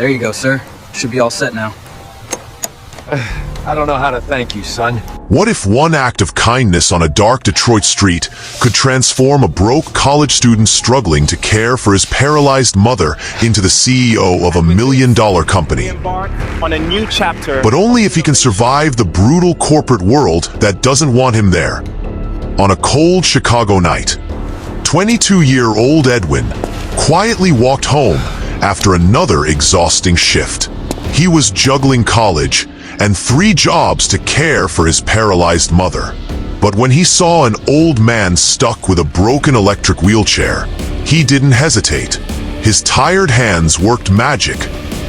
There you go, sir. Should be all set now. I don't know how to thank you, son. What if one act of kindness on a dark Detroit street could transform a broke college student struggling to care for his paralyzed mother into the CEO of $1 million company? On a new chapter. But only if he can survive the brutal corporate world that doesn't want him there. On a cold Chicago night, 22-year-old Edwin quietly walked home after another exhausting shift. He was juggling college and 3 jobs to care for his paralyzed mother. But when he saw an old man stuck with a broken electric wheelchair, he didn't hesitate. His tired hands worked magic,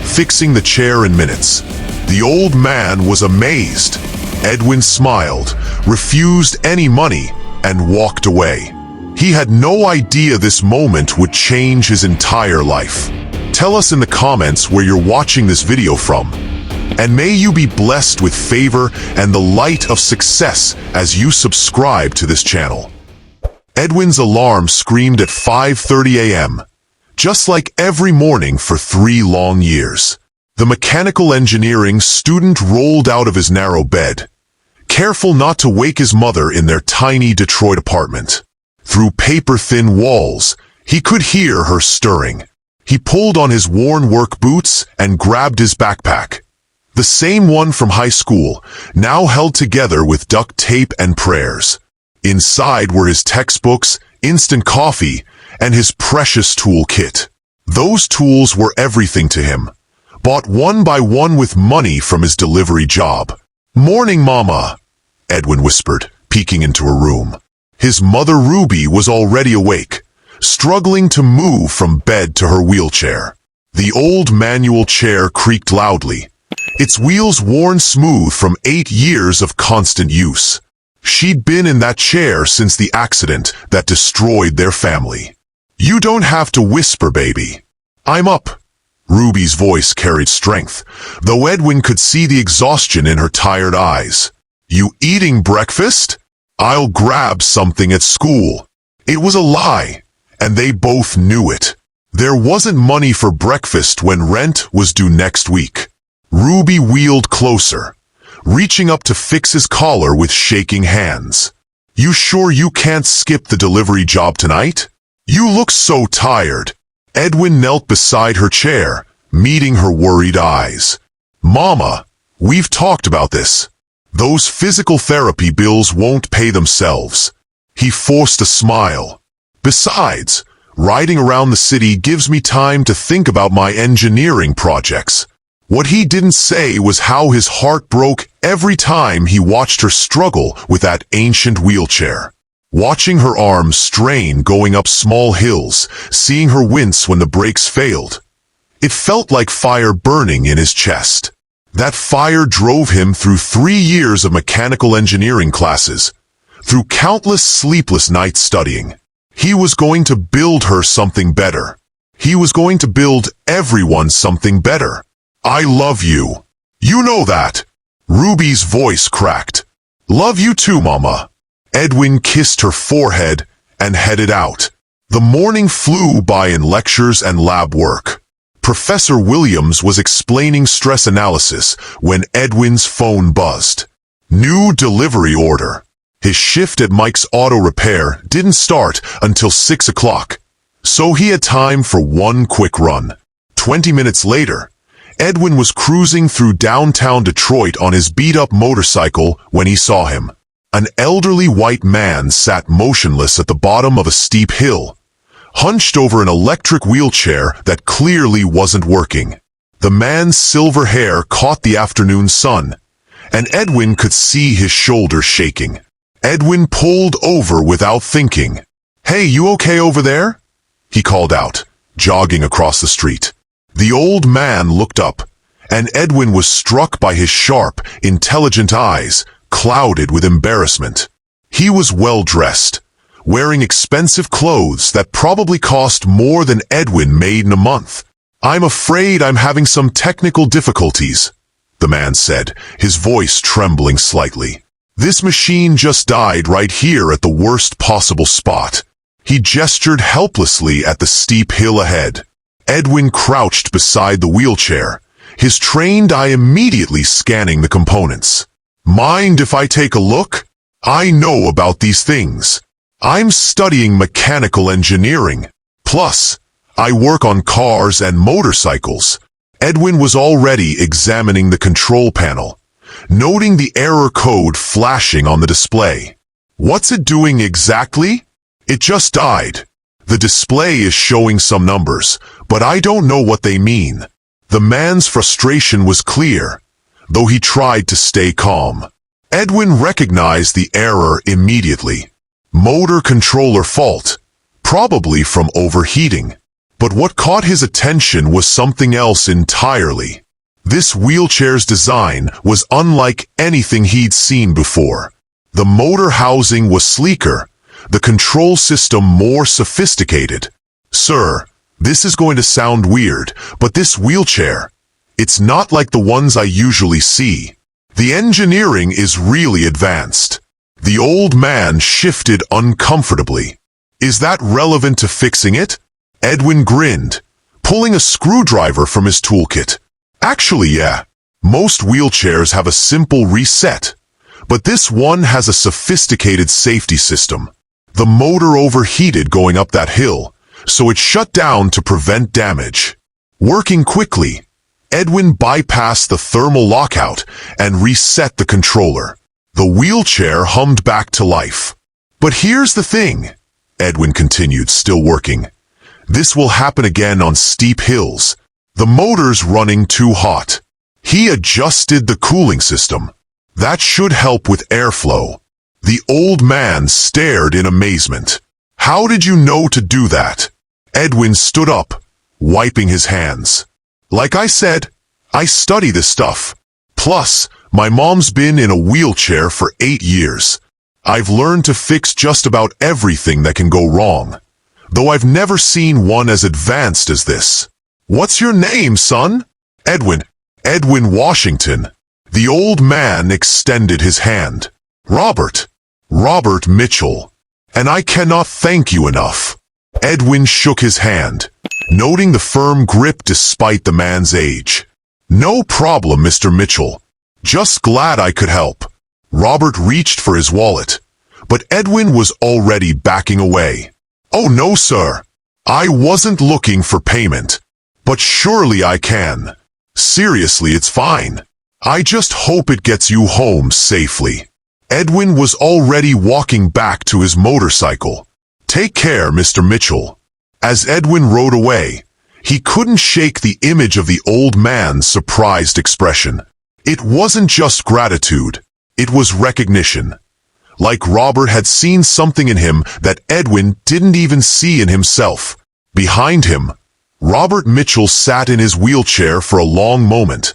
fixing the chair in minutes. The old man was amazed. Edwin smiled, refused any money, and walked away. He had no idea this moment would change his entire life. Tell us in the comments where you're watching this video from. And may you be blessed with favor and the light of success as you subscribe to this channel. Edwin's alarm screamed at 5:30 a.m., just like every morning for 3 long years. The mechanical engineering student rolled out of his narrow bed, careful not to wake his mother in their tiny Detroit apartment. Through paper-thin walls, he could hear her stirring. He pulled on his worn work boots and grabbed his backpack. The same one from high school, now held together with duct tape and prayers. Inside were his textbooks, instant coffee, and his precious toolkit. Those tools were everything to him, bought one by one with money from his delivery job. "Morning, Mama," Edwin whispered, peeking into her room. His mother Ruby was already awake, struggling to move from bed to her wheelchair. The old manual chair creaked loudly, its wheels worn smooth from 8 years of constant use. She'd been in that chair since the accident that destroyed their family. "You don't have to whisper, baby. I'm up." Ruby's voice carried strength, though Edwin could see the exhaustion in her tired eyes. "You eating breakfast? I'll grab something at school." It was a lie, and they both knew it. There wasn't money for breakfast when rent was due next week. Ruby wheeled closer, reaching up to fix his collar with shaking hands. "You sure you can't skip the delivery job tonight? You look so tired." Edwin knelt beside her chair, meeting her worried eyes. "Mama, we've talked about this. Those physical therapy bills won't pay themselves." He forced a smile. "Besides, riding around the city gives me time to think about my engineering projects." What he didn't say was how his heart broke every time he watched her struggle with that ancient wheelchair. Watching her arms strain going up small hills, seeing her wince when the brakes failed. It felt like fire burning in his chest. That fire drove him through 3 years of mechanical engineering classes, through countless sleepless nights studying. He was going to build her something better. He was going to build everyone something better. "I love you. You know that." Ruby's voice cracked. "Love you too, Mama." Edwin kissed her forehead and headed out. The morning flew by in lectures and lab work. Professor Williams was explaining stress analysis when Edwin's phone buzzed. New delivery order. His shift at Mike's Auto Repair didn't start until 6 o'clock, so he had time for one quick run. 20 minutes later, Edwin was cruising through downtown Detroit on his beat-up motorcycle when he saw him. An elderly white man sat motionless at the bottom of a steep hill, hunched over an electric wheelchair that clearly wasn't working. The man's silver hair caught the afternoon sun, and Edwin could see his shoulders shaking. Edwin pulled over without thinking. "Hey, you okay over there?" he called out, jogging across the street. The old man looked up, and Edwin was struck by his sharp, intelligent eyes, clouded with embarrassment. He was well-dressed, wearing expensive clothes that probably cost more than Edwin made in a month. "I'm afraid I'm having some technical difficulties," the man said, his voice trembling slightly. "This machine just died right here at the worst possible spot." He gestured helplessly at the steep hill ahead. Edwin crouched beside the wheelchair, his trained eye immediately scanning the components. Mind if I take a look? I know about these things. I'm studying mechanical engineering. Plus, I work on cars and motorcycles. Edwin was already examining the control panel, noting the error code flashing on the display. What's it doing exactly? It just died. The display is showing some numbers, but I don't know what they mean. The man's frustration was clear, though he tried to stay calm. Edwin recognized the error immediately. Motor controller fault, probably from overheating. But what caught his attention was something else entirely. This wheelchair's design was unlike anything he'd seen before. The motor housing was sleeker, the control system more sophisticated. Sir, this is going to sound weird, but this wheelchair, it's not like the ones I usually see. The engineering is really advanced. The old man shifted uncomfortably. Is that relevant to fixing it? Edwin grinned, pulling a screwdriver from his toolkit. Actually, yeah. Most wheelchairs have a simple reset, but this one has a sophisticated safety system. The motor overheated going up that hill, so it shut down to prevent damage. Working quickly, Edwin bypassed the thermal lockout and reset the controller. The wheelchair hummed back to life. But here's the thing, Edwin continued, still working. This will happen again on steep hills. The motor's running too hot. He adjusted the cooling system. That should help with airflow. The old man stared in amazement. How did you know to do that? Edwin stood up, wiping his hands. Like I said, I study this stuff. Plus, my mom's been in a wheelchair for 8 years. I've learned to fix just about everything that can go wrong, though I've never seen one as advanced as this. What's your name, son? Edwin. Edwin Washington. The old man extended his hand. Robert. Robert Mitchell. And I cannot thank you enough. Edwin shook his hand, noting the firm grip despite the man's age. No problem, Mr. Mitchell. Just glad I could help. Robert reached for his wallet, but Edwin was already backing away. Oh no, sir. I wasn't looking for payment. But surely I can. Seriously, it's fine. I just hope it gets you home safely. Edwin was already walking back to his motorcycle. Take care, Mr. Mitchell. As Edwin rode away, he couldn't shake the image of the old man's surprised expression. It wasn't just gratitude, it was recognition. Like Robert had seen something in him that Edwin didn't even see in himself. Behind him, Robert Mitchell sat in his wheelchair for a long moment,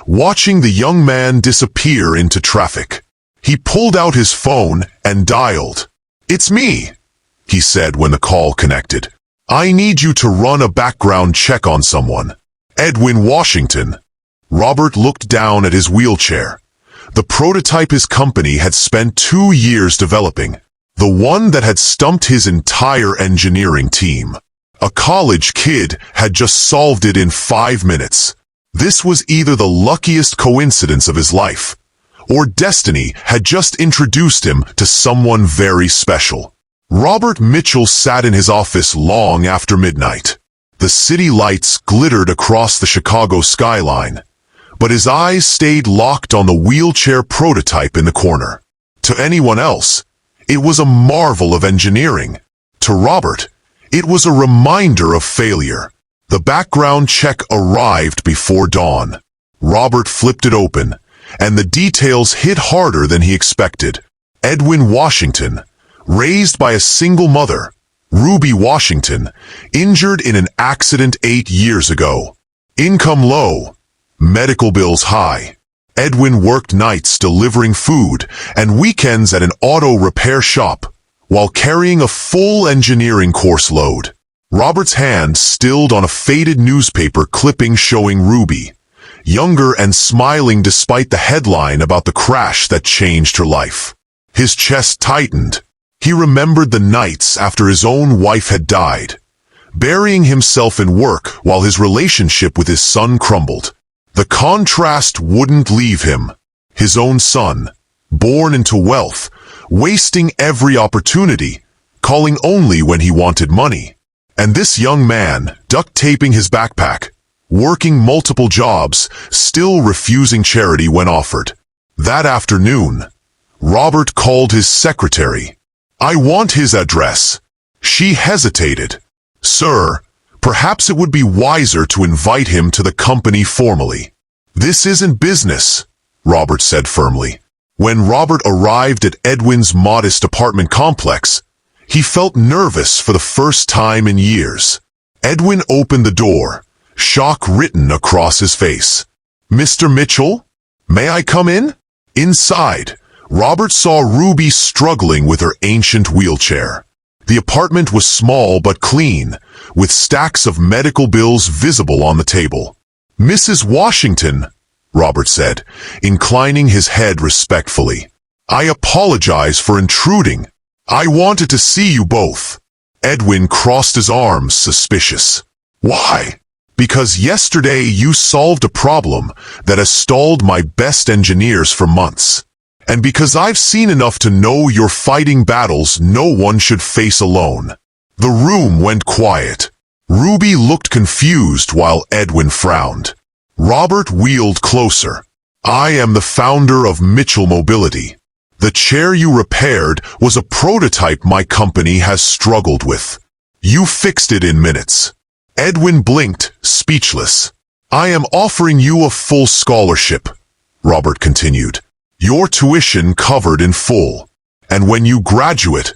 watching the young man disappear into traffic. He pulled out his phone and dialed. "It's me," he said when the call connected. "I need you to run a background check on someone." Edwin Washington. Robert looked down at his wheelchair. The prototype his company had spent 2 years developing. The one that had stumped his entire engineering team. A college kid had just solved it in 5 minutes. This was either the luckiest coincidence of his life, or destiny had just introduced him to someone very special. Robert Mitchell sat in his office long after midnight. The city lights glittered across the Chicago skyline, but his eyes stayed locked on the wheelchair prototype in the corner. To anyone else, it was a marvel of engineering. To Robert, it was a reminder of failure. The background check arrived before dawn. Robert flipped it open, and the details hit harder than he expected. Edwin Washington, raised by a single mother, Ruby Washington, injured in an accident 8 years ago. Income low, medical bills high. Edwin worked nights delivering food and weekends at an auto repair shop, while carrying a full engineering course load. Robert's hand stilled on a faded newspaper clipping showing Ruby, younger and smiling despite the headline about the crash that changed her life. His chest tightened. He remembered the nights after his own wife had died, burying himself in work while his relationship with his son crumbled. The contrast wouldn't leave him. His own son, born into wealth, wasting every opportunity, calling only when he wanted money. And this young man, duct taping his backpack, working multiple jobs, still refusing charity when offered. That afternoon, Robert called his secretary. "I want his address." She hesitated. "Sir, perhaps it would be wiser to invite him to the company formally." "This isn't business," Robert said firmly. When Robert arrived at Edwin's modest apartment complex, he felt nervous for the first time in years. Edwin opened the door, shock written across his face. "Mr. Mitchell, may I come in?" Inside, Robert saw Ruby struggling with her ancient wheelchair. The apartment was small but clean, with stacks of medical bills visible on the table. "Mrs. Washington," Robert said, inclining his head respectfully. "I apologize for intruding. I wanted to see you both." Edwin crossed his arms, suspicious. "Why?" "Because yesterday you solved a problem that has stalled my best engineers for months. And because I've seen enough to know you're fighting battles no one should face alone." The room went quiet. Ruby looked confused while Edwin frowned. Robert wheeled closer. "I am the founder of Mitchell Mobility. The chair you repaired was a prototype my company has struggled with. You fixed it in minutes." Edwin blinked, speechless. "I am offering you a full scholarship," Robert continued. "Your tuition covered in full. And when you graduate,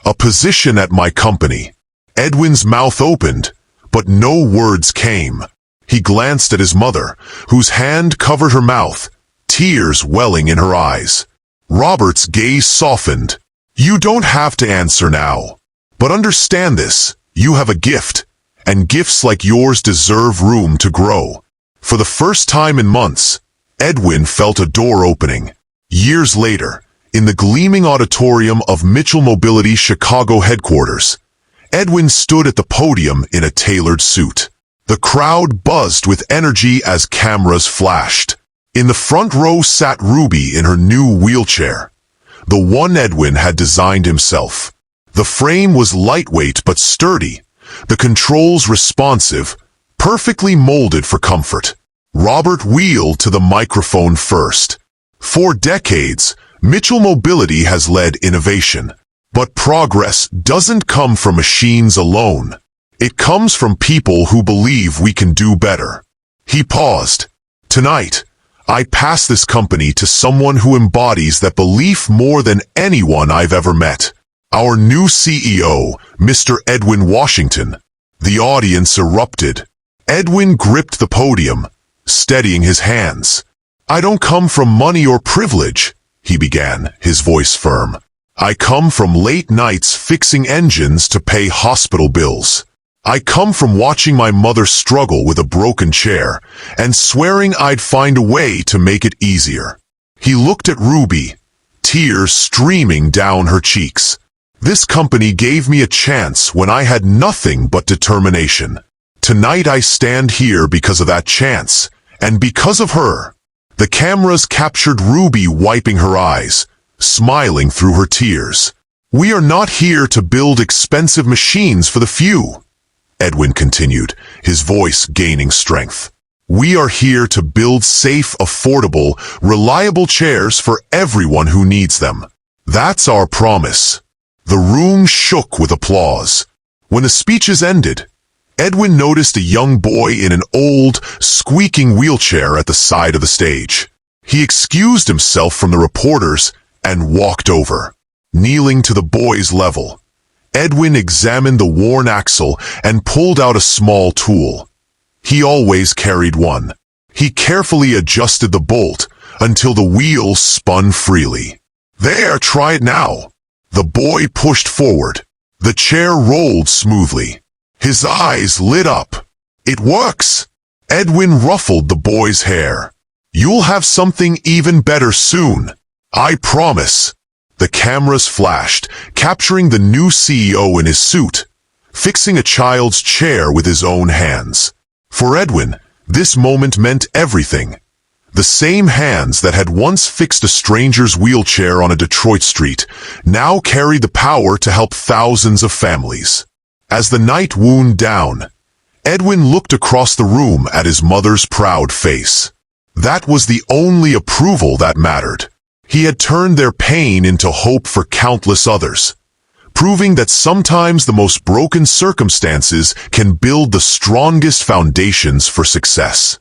a position at my company." Edwin's mouth opened, but no words came. He glanced at his mother, whose hand covered her mouth, tears welling in her eyes. Robert's gaze softened. "You don't have to answer now. But understand this, you have a gift, and gifts like yours deserve room to grow." For the first time in months, Edwin felt a door opening. Years later, in the gleaming auditorium of Mitchell Mobility's Chicago headquarters, Edwin stood at the podium in a tailored suit. The crowd buzzed with energy as cameras flashed. In the front row sat Ruby in her new wheelchair, the one Edwin had designed himself. The frame was lightweight but sturdy, the controls responsive, perfectly molded for comfort. Robert wheeled to the microphone first. For decades, Mitchell Mobility has led innovation. But progress doesn't come from machines alone. It comes from people who believe we can do better. He paused. "Tonight, I pass this company to someone who embodies that belief more than anyone I've ever met. Our new CEO, Mr. Edwin Washington." The audience erupted. Edwin gripped the podium, steadying his hands. "I don't come from money or privilege," he began, his voice firm. "I come from late nights fixing engines to pay hospital bills. I come from watching my mother struggle with a broken chair and swearing I'd find a way to make it easier." He looked at Ruby, tears streaming down her cheeks. "This company gave me a chance when I had nothing but determination. Tonight I stand here because of that chance, and because of her." The cameras captured Ruby wiping her eyes, smiling through her tears. "We are not here to build expensive machines for the few," Edwin continued, his voice gaining strength. "We are here to build safe, affordable, reliable chairs for everyone who needs them. That's our promise." The room shook with applause. When the speeches ended, Edwin noticed a young boy in an old, squeaking wheelchair at the side of the stage. He excused himself from the reporters and walked over. Kneeling to the boy's level, Edwin examined the worn axle and pulled out a small tool. He always carried one. He carefully adjusted the bolt until the wheel spun freely. "There, try it now." The boy pushed forward. The chair rolled smoothly. His eyes lit up. "It works!" Edwin ruffled the boy's hair. "You'll have something even better soon. I promise." The cameras flashed, capturing the new CEO in his suit, fixing a child's chair with his own hands. For Edwin, this moment meant everything. The same hands that had once fixed a stranger's wheelchair on a Detroit street now carried the power to help thousands of families. As the night wound down, Edwin looked across the room at his mother's proud face. That was the only approval that mattered. He had turned their pain into hope for countless others, proving that sometimes the most broken circumstances can build the strongest foundations for success.